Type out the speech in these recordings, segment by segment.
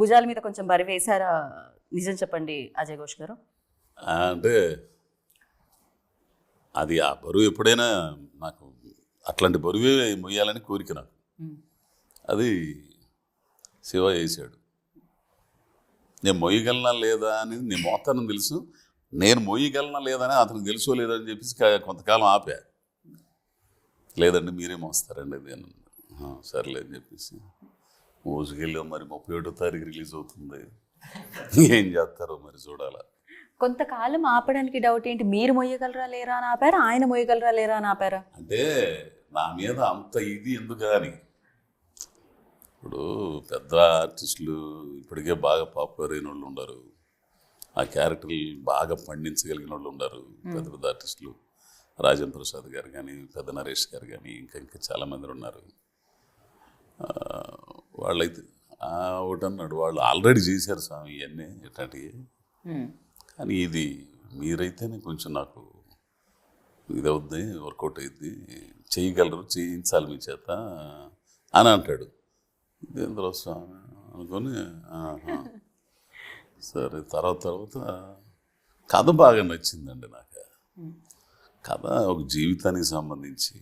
భుజాల మీద కొంచెం బరి వేశారా? నిజం చెప్పండి అజయ్ ఘోష్ గారు. అంటే అది ఆ బరువు ఎప్పుడైనా నాకు అట్లాంటి బరువే మొయ్యాలని కోరిక నాకు. అది శివ వేసాడు. నేను మొయ్యగలనా లేదా అనేది నేను మోతాను తెలుసు, నేను మొయ్యగలనా లేదని అతనికి తెలుసో లేదని చెప్పేసి కొంతకాలం ఆపా. లేదండి మీరే మోస్తారండి అది అని. సర్లే అని చెప్పేసి మోసుకెళ్ళాం. మరి 31వ తారీఖు రిలీజ్ అవుతుంది, ఏం చేస్తారో మరి చూడాలా. కొంతకాలం ఆపడానికి డౌట్ ఏంటి? మీరు మొయ్యగలరా లేరా అని ఆపారా, ఆయన మొయ్యగలరా లేరా అని ఆపారా? అంటే నా మీద అంత ఇది ఎందుకు అని. ఇప్పుడు పెద్ద ఆర్టిస్టులు ఇప్పటికే బాగా పాపులర్ అయిన వాళ్ళు ఉన్నారు, ఆ క్యారెక్టర్లు బాగా పండించగలిగిన వాళ్ళు ఉన్నారు. పెద్ద పెద్ద ఆర్టిస్టులు రాజేంద్ర ప్రసాద్ గారు కానీ, పెద్ద నరేష్ గారు కానీ, ఇంకా చాలామంది ఉన్నారు. వాళ్ళైతే ఒకటి అన్నాడు, వాళ్ళు ఆల్రెడీ చేశారు స్వామి ఇవన్నీ ఇట్లాంటివి. కానీ ఇది మీరైతేనే కొంచెం నాకు ఇది అవుద్ది, వర్కౌట్ అవుద్ది, చేయగలరు, చేయించాలి మీ చేత అని అంటాడు. ఇదేంద్ర స్వామి అనుకొని సరే. తర్వాత కథ బాగా నచ్చిందండి నాకు. కథ ఒక జీవితానికి సంబంధించి,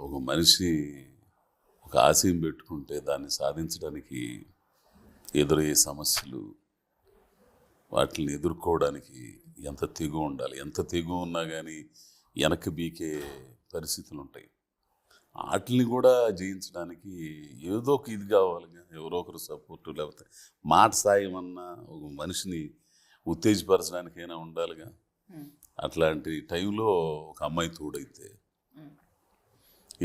ఒక మనిషి ఒక ఆశయం పెట్టుకుంటే దాన్ని సాధించడానికి ఎదురయ్యే సమస్యలు, వాటిని ఎదుర్కోవడానికి ఎంత తెగు ఉండాలి, ఎంత తెగు ఉన్నా కానీ వెనక్కి బీకే పరిస్థితులు ఉంటాయి. వాటిని కూడా జయించడానికి ఏదో ఒక ఇది కావాలి, ఎవరో ఒకరు సపోర్టు, లేకపోతే మాట సాయం అన్నా ఒక మనిషిని ఉత్తేజపరచడానికైనా ఉండాలిగా. అట్లాంటి టైంలో ఒక అమ్మాయి తోడైతే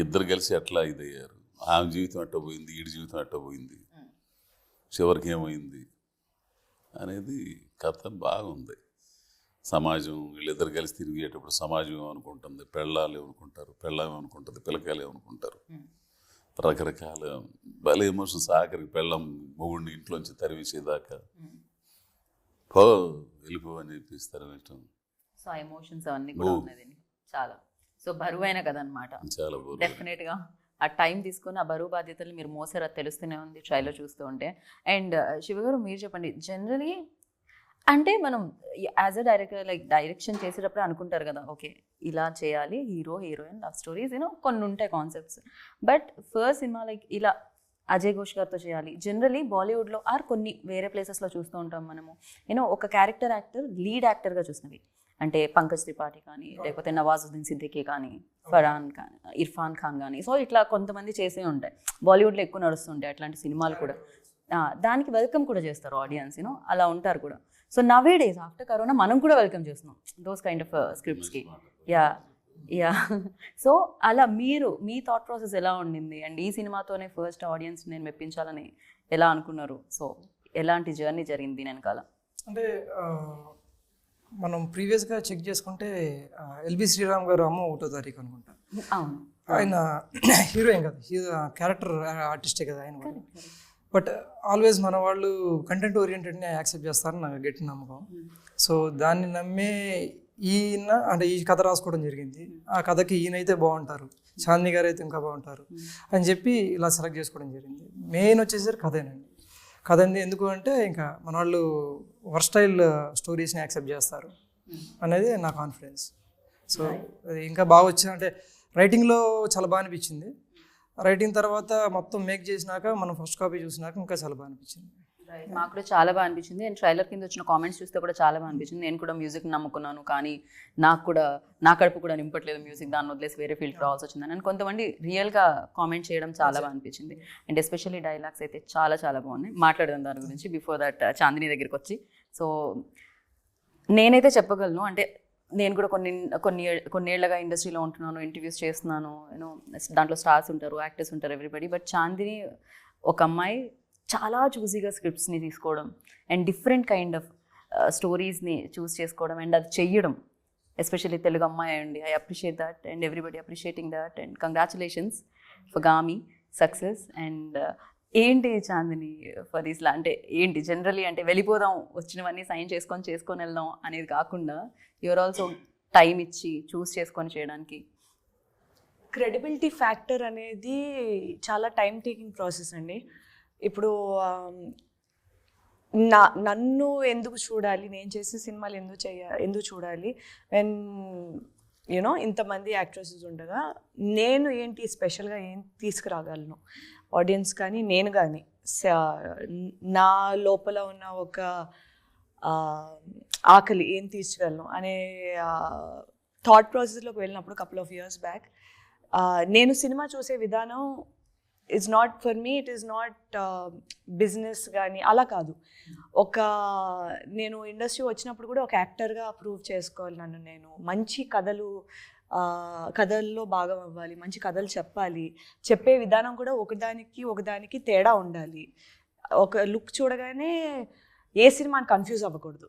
ఇద్దరు కలిసి ఎట్లా ఇదయ్యారు, ఆమె జీవితం ఎట్ట పోయింది, ఈడి జీవితం ఎట్ట పోయింది, చివరికి ఏమైంది అనేది కథ బాగుంది. సమాజం వీళ్ళిద్దరు కలిసి తిరిగేటప్పుడు సమాజం ఏమనుకుంటుంది, పెళ్ళాలు ఏమనుకుంటారు, పెళ్ళాం ఏమనుకుంటుంది, పిల్లకాయలు ఏమనుకుంటారు, రకరకాల భలే ఎమోషన్స్. ఆఖరికి పెళ్ళం మొగుడిని ఇంట్లోంచి తరివేసేదాకా వెళ్ళిపో అని చెప్పేసి తరివేయటం. సో ఎమోషన్స్ అవన్నీ కూడా ఉన్నది చాలా. సో బరువైన కథ అనమాట. చాలా బరువు. డెఫినెట్గా ఆ టైం తీసుకుని ఆ బరువు బాధ్యతలు మీరు మోసారు, అది తెలుస్తూనే ఉంది ట్రైలర్ చూస్తూ ఉంటే. అండ్ శివగారు మీరు చెప్పండి, జనరలీ అంటే మనం as a director like direction చేసేటప్పుడు అనుకుంటారు కదా, ఓకే ఇలా చేయాలి, హీరో హీరోయిన్ లవ్ స్టోరీస్ కొన్ని ఉంటాయి concepts. But first cinema like ఇలా అజయ్ ఘోష్ గారితో చేయాలి. జనరలీ బాలీవుడ్లో ఆర్ కొన్ని వేరే ప్లేసెస్లో చూస్తూ ఉంటాం మనము, ఒక క్యారెక్టర్ యాక్టర్ లీడ్ యాక్టర్గా చూసినవి. అంటే పంకజ్ త్రిపాఠి కానీ, లేకపోతే నవాజుద్దీన్ సిద్దికీ కానీ, ఫరాన్ కానీ, ఇర్ఫాన్ ఖాన్ కానీ. సో ఇట్లా కొంతమంది చేసే ఉంటాయి, బాలీవుడ్లో ఎక్కువ నడుస్తుంటాయి అట్లాంటి సినిమాలు కూడా. దానికి వెల్కమ్ కూడా చేస్తారు ఆడియన్స్, అలా ఉంటారు కూడా. So nowadays after corona మనం కూడా వెల్కమ్ చేస్తున్నాం దోస్ కైండ్ ఆఫ్ స్క్రిప్ట్స్కి. యా సో అలా మీ థాట్ ప్రాసెస్ ఎలా ఉండింది? అండ్ ఈ సినిమాతోనే ఫస్ట్ ఆడియన్స్ నేను మెప్పించాలని ఎలా అనుకున్నారు? సో ఎలాంటి జర్నీ జరిగింది దీని వెనకాల? అంటే మనం ప్రీవియస్గా చెక్ చేసుకుంటే ఎల్బి శ్రీరామ్ గారు అమ్మ 1వ తారీఖు అనుకుంటా. అవును, ఆయన హీరోయిన్ కదా, క్యారెక్టర్ ఆర్టిస్టే కదా ఆయన కూడా. బట్ ఆల్వేస్ మన వాళ్ళు కంటెంట్ ఓరియంటెడ్ని యాక్సెప్ట్ చేస్తారని నాకు గట్టి నమ్మకం. సో దాన్ని నమ్మే ఈయన అంటే ఈ కథ రాసుకోవడం జరిగింది. ఆ కథకి ఈయనైతే బాగుంటారు, చాందిని గారు అయితే ఇంకా బాగుంటారు అని చెప్పి ఇలా సెలెక్ట్ చేసుకోవడం జరిగింది. మెయిన్ వచ్చేసరికి కథేనండి. కథ ఎందుకు అంటే ఇంకా మన వాళ్ళు వర్స్టైల్ స్టోరీస్ని యాక్సెప్ట్ చేస్తారు అనేది నా కాన్ఫిడెన్స్. సో అది ఇంకా బాగా వచ్చింది. అంటే రైటింగ్లో చాలా బాగా అనిపించింది. రైటింగ్ తర్వాత మొత్తం మేక్ చేసినాక మనం ఫస్ట్ కాపీ చూసినాక ఇంకా చాలా బాగా అనిపించింది. మాకు కూడా చాలా బాగా అనిపించింది. అండ్ ట్రైలర్ కింద వచ్చిన కామెంట్స్ చూస్తే కూడా చాలా బాగా అనిపించింది. నేను కూడా మ్యూజిక్ నమ్ముకున్నాను, కానీ నా కడుపు కూడా నింపట్లేదు మ్యూజిక్, దాన్ని వదిలేసి వేరే ఫీల్డ్కి రావాల్సి వచ్చిందని. అండ్ కొంతమంది రియల్గా కామెంట్ చేయడం చాలా బాగా అనిపించింది. అండ్ ఎస్పెషల్లీ డైలాగ్స్ అయితే చాలా చాలా బాగున్నాయి. మాట్లాడదాం దాని గురించి బిఫోర్ దట్ చాందిని దగ్గరికి వచ్చి. సో నేనైతే చెప్పగలను, అంటే నేను కూడా కొన్నేళ్లుగా ఇండస్ట్రీలో ఉంటున్నాను, ఇంటర్వ్యూస్ చేస్తున్నాను, దాంట్లో స్టార్స్ ఉంటారు, యాక్టర్స్ ఉంటారు, ఎవ్రీబడి. బట్ చాందిని ఒక అమ్మాయి చాలా చూసీగా స్క్రిప్ట్స్ని తీసుకోవడం అండ్ డిఫరెంట్ కైండ్ ఆఫ్ స్టోరీస్ని చూస్ చేసుకోవడం అండ్ అది చెయ్యడం, ఎస్పెషల్లీ తెలుగు అమ్మాయి అండి. I appreciate that and everybody appreciating that and congratulations for Gaami success. And ఏంటి చాందిని ఫర్ దిస్ అంటే ఏంటి జనరలీ అంటే వెళ్ళిపోదాం, వచ్చినవన్నీ సైన్ చేసుకొని వెళ్దాం అనేది కాకుండా యూఆర్ ఆల్సో టైం ఇచ్చి చూస్ చేసుకొని చేయడానికి? క్రెడిబిలిటీ ఫ్యాక్టర్ అనేది చాలా టైం టేకింగ్ ప్రాసెస్ అండి. ఇప్పుడు నన్ను ఎందుకు చూడాలి, నేను చేసిన సినిమాలు ఎందుకు చూడాలి అండ్ యూనో ఇంతమంది యాక్ట్రెసెస్ ఉండగా నేను ఏంటి స్పెషల్గా ఏం తీసుకురాగలను ఆడియన్స్ కానీ నేను కానీ నా లోపల ఉన్న ఒక ఆకలి ఏం తీర్చగలను అనే థాట్ ప్రాసెస్లోకి వెళ్ళినప్పుడు కపుల్ ఆఫ్ ఇయర్స్ బ్యాక్ నేను సినిమా చూసే విధానం it's not for me, it is not business కానీ అలా కాదు. నేను ఇండస్ట్రీ వచ్చినప్పుడు కూడా ఒక యాక్టర్గా ప్రూవ్ చేసుకోవాలి నన్ను నేను. మంచి కథల్లో భాగం అవ్వాలి, మంచి కథలు చెప్పాలి, చెప్పే విధానం కూడా ఒకదానికి తేడా ఉండాలి. ఒక లుక్ చూడగానే ఏ సినిమాని కన్ఫ్యూజ్ అవ్వకూడదు,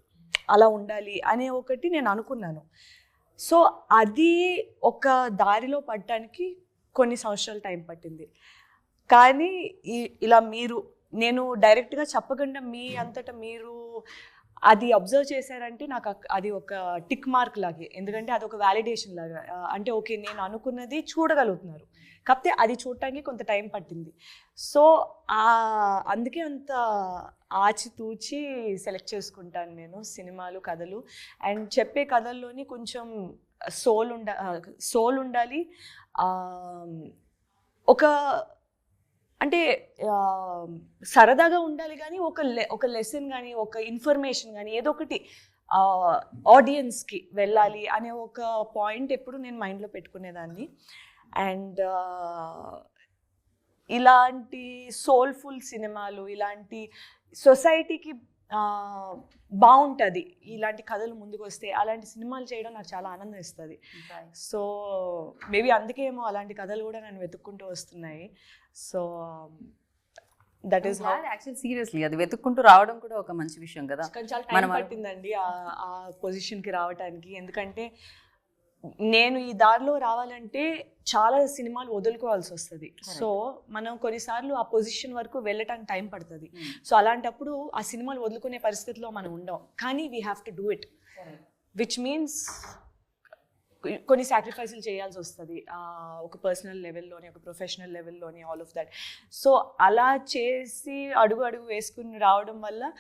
అలా ఉండాలి అనే ఒకటి నేను అనుకున్నాను. సో అది ఒక దారిలో పడటానికి కొన్ని సంవత్సరాలు టైం పట్టింది. కానీ ఇలా నేను డైరెక్ట్గా చెప్పకుండా మీ అంతటా మీరు అది అబ్జర్వ్ చేశారంటే నాకు అది ఒక టిక్ మార్క్ లాగే, ఎందుకంటే అది ఒక వ్యాలిడేషన్ లాగా. అంటే ఓకే నేను అనుకున్నది చూడగలుగుతున్నారు, కాకపోతే అది చూడటానికి కొంత టైం పట్టింది. సో అందుకే అంత ఆచితూచి సెలెక్ట్ చేసుకుంటాను నేను సినిమాలు, కథలు. అండ్ చెప్పే కథల్లోని కొంచెం సోల్ ఉండాలి. అంటే సరదాగా ఉండాలి కానీ ఒక లెసన్ కానీ ఒక ఇన్ఫర్మేషన్ కానీ ఏదో ఒకటి ఆడియన్స్కి వెళ్ళాలి అనే ఒక పాయింట్ ఎప్పుడు నేను మైండ్లో పెట్టుకునేదాన్ని. అండ్ ఇలాంటి సోల్ఫుల్ సినిమాలు, ఇలాంటి సొసైటీకి బాగుంటుంది ఇలాంటి కథలు ముందుకు వస్తే, అలాంటి సినిమాలు చేయడం నాకు చాలా ఆనందం ఇస్తుంది. సో మేబీ అందుకేమో అలాంటి కథలు కూడా నన్ను వెతుక్కుంటూ వస్తున్నాయి. So that is actually seriously అది వెతుక్కుంటూ రావడం కూడా ఒక మంచి విషయం కదా. చాలా టైం పట్టిందండి ఆ పొజిషన్కి రావడానికి. ఎందుకంటే నేను ఈ దారిలో రావాలంటే చాలా సినిమాలు వదులుకోవాల్సి వస్తుంది. సో మనం కొన్నిసార్లు ఆ పొజిషన్ వరకు వెళ్ళటానికి టైం పడుతుంది. సో అలాంటప్పుడు ఆ సినిమాలు వదులుకునే పరిస్థితిలో మనం ఉండం, కానీ we have to do it, which means కొన్ని సాక్రిఫైసులు చేయాల్సి వస్తుంది ఒక పర్సనల్ లెవెల్లోని, ఒక ప్రొఫెషనల్ లెవెల్లోని, ఆల్ ఆఫ్ దట్. సో అలా చేసి అడుగు వేసుకుని రావడం వల్ల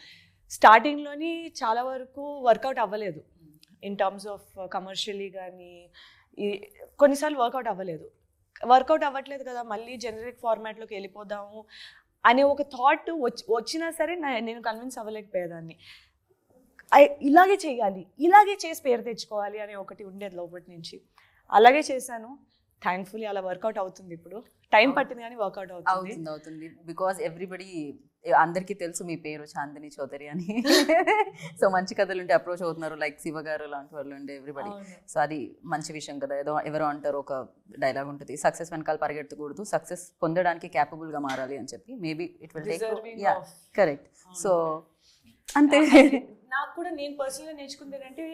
స్టార్టింగ్లోని చాలా వరకు వర్కౌట్ అవ్వలేదు ఇన్ టర్మ్స్ ఆఫ్ కమర్షియలీ కానీ. కొన్నిసార్లు వర్కౌట్ అవ్వట్లేదు కదా, మళ్ళీ జనరిక్ ఫార్మాట్లోకి వెళ్ళిపోదాము అనే ఒక థాట్ వచ్చినా సరే నేను కన్విన్స్ అవ్వలేకపోయేదాన్ని. ఇలాగే చేయాలి, ఇలాగే చేసి పేరు తెచ్చుకోవాలి అనే ఒకటి ఉండేది లోపటి నుంచి. అలాగే చేశాను. థ్యాంక్ఫుల్లీ అలా వర్కౌట్ అవుతుంది. ఇప్పుడు టైం పట్టింది కానీ వర్కౌట్ అవుతుంది. బికాజ్ ఎవ్రీబడి, అందరికీ తెలుసు మీ పేరు చాందిని చౌదరి అని. సో మంచి కథలు ఉంటే అప్రోచ్ అవుతున్నారు, లైక్ శివ గారు లాంటి వాళ్ళు ఉండే ఎవ్రీబడి. సో అది మంచి విషయం కదా. ఎవరో అంటారు, ఒక డైలాగ్ ఉంటుంది, సక్సెస్ వెనకాల పరిగెత్తకూడదు, సక్సెస్ పొందడానికి క్యాపబుల్గా మారాలి అని చెప్పి. Maybe it will take. Yeah correct. So అంతే. నాకు కూడా నేను పర్సనల్గా నేర్చుకుంది ఏంటంటే,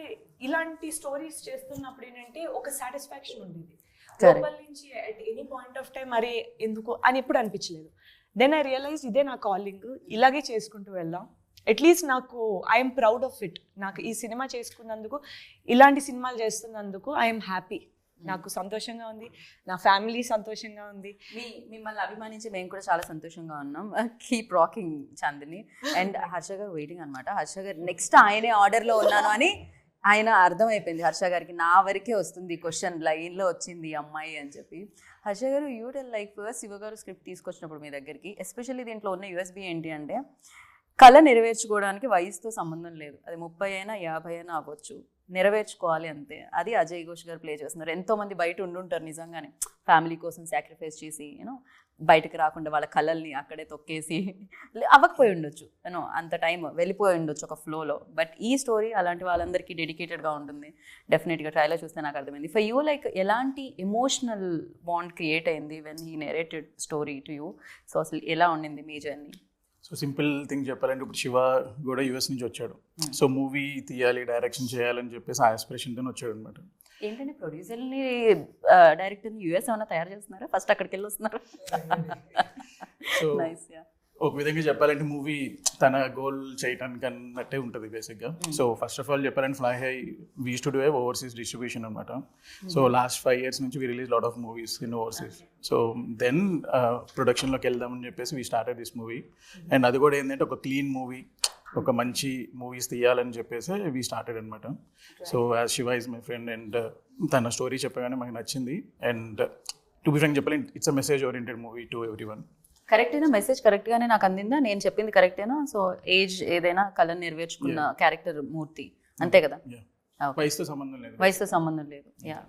ఇలాంటి స్టోరీస్ చేస్తున్నప్పుడు ఏంటంటే ఒక సాటిస్ఫాక్షన్ ఉండేది లోపల నుంచి. At any point of time అరే ఎందుకు అని ఎప్పుడు అనిపించలేదు. దెన్ ఐ రియలైజ్ ఇదే నా కాలింగ్, ఇలాగే చేసుకుంటూ వెళ్దాం. అట్లీస్ట్ నాకు ఐఎమ్ ప్రౌడ్ ఆఫ్ ఇట్. నాకు ఈ సినిమా చేసుకున్నందుకు, ఇలాంటి సినిమాలు చేస్తున్నందుకు ఐఎమ్ హ్యాపీ. నాకు సంతోషంగా ఉంది, నా ఫ్యామిలీ సంతోషంగా ఉంది. మిమ్మల్ని అభిమానించి మేము కూడా చాలా సంతోషంగా ఉన్నాం. Keep rocking Chandini. And Harsha garu waiting అనమాట. హర్ష గారు నెక్స్ట్ ఆయనే ఆర్డర్లో ఉన్నాను అని ఆయన అర్థమైపోయింది హర్ష గారికి. నా వరకే వస్తుంది క్వశ్చన్, లైన్లో వచ్చింది అమ్మాయి అని చెప్పి. హర్ష గారు, you tell like first Shiva గారు స్క్రిప్ట్ తీసుకొచ్చినప్పుడు మీ దగ్గరికి, ఎస్పెషల్లీ దీంట్లో ఉన్న యూఎస్బీ ఏంటి అంటే, కళ నెరవేర్చుకోవడానికి వయసుతో సంబంధం లేదు. అది 30 అయినా 50 అయినా అవ్వచ్చు, నెరవేర్చుకోవాలి అంతే. అది అజయ్ ఘోష్ గారు ప్లే చేస్తున్నారు. ఎంతోమంది బయట ఉండుంటారు నిజంగానే, ఫ్యామిలీ కోసం సాక్రిఫైస్ చేసి బయటకు రాకుండా వాళ్ళ కళల్ని అక్కడే తొక్కేసి అవ్వకపోయి ఉండొచ్చు, అంత టైం వెళ్ళిపోయి ఉండొచ్చు ఒక ఫ్లోలో. బట్ ఈ స్టోరీ అలాంటి వాళ్ళందరికీ డెడికేటెడ్గా ఉంటుంది. డెఫినెట్గా ట్రైలర్ చూస్తే నాకు అర్థమైంది. ఫర్ యూ లైక్ ఎలాంటి ఎమోషనల్ బాండ్ క్రియేట్ అయింది when he narrated story to you? So అసలు ఎలా ఉండింది మీ జర్నీ? సో సింపుల్ థింగ్ చెప్పాలంటే, ఇప్పుడు శివ కూడా యూఎస్ నుంచి వచ్చాడు. సో మూవీ తీయాలి, డైరెక్షన్ చేయాలని చెప్పేసి ఆ ఆస్పిరేషన్తో వచ్చాడు అనమాట. ఏంటంటే ప్రొడ్యూసర్ని, డైరెక్టర్ని యూఎస్ ఏమైనా తయారు చేస్తున్నారా? ఫస్ట్ అక్కడికి వెళ్ళి వస్తున్నారు. సో ఒక విధంగా చెప్పాలంటే మూవీ తన గోల్ చేయడానికి అన్నట్టే ఉంటుంది బేసిక్గా. సో ఫస్ట్ ఆఫ్ ఆల్ చెప్పాలంటే fly high we to do overseas distribution అనమాట. సో లాస్ట్ 5 years నుంచి we release lot of movies in overseas. So then ప్రొడక్షన్లోకి వెళ్దామని చెప్పేసి we started this movie. And అది కూడా ఏంటంటే ఒక క్లీన్ మూవీ, ఒక మంచి మూవీస్ తీయాలని చెప్పేసి వీ స్టార్టెడ్ అనమాట. So as Shiva is my friend and తన స్టోరీ చెప్పగానే మాకు నచ్చింది. అండ్ టు బి ఫ్రాంక్ చెప్పాలి, it's a message oriented movie to everyone. కరెక్టేనా? మెసేజ్ కరెక్ట్గానే నాకు అందిందా? నేను చెప్పింది కరెక్టేనా? సో ఏజ్ ఏదైనా కళను నెరవేర్చుకున్న క్యారెక్టర్ మూర్తి, అంతే కదా? వయసుతో సంబంధం లేదు. వయసుతో సంబంధం లేదు. యా.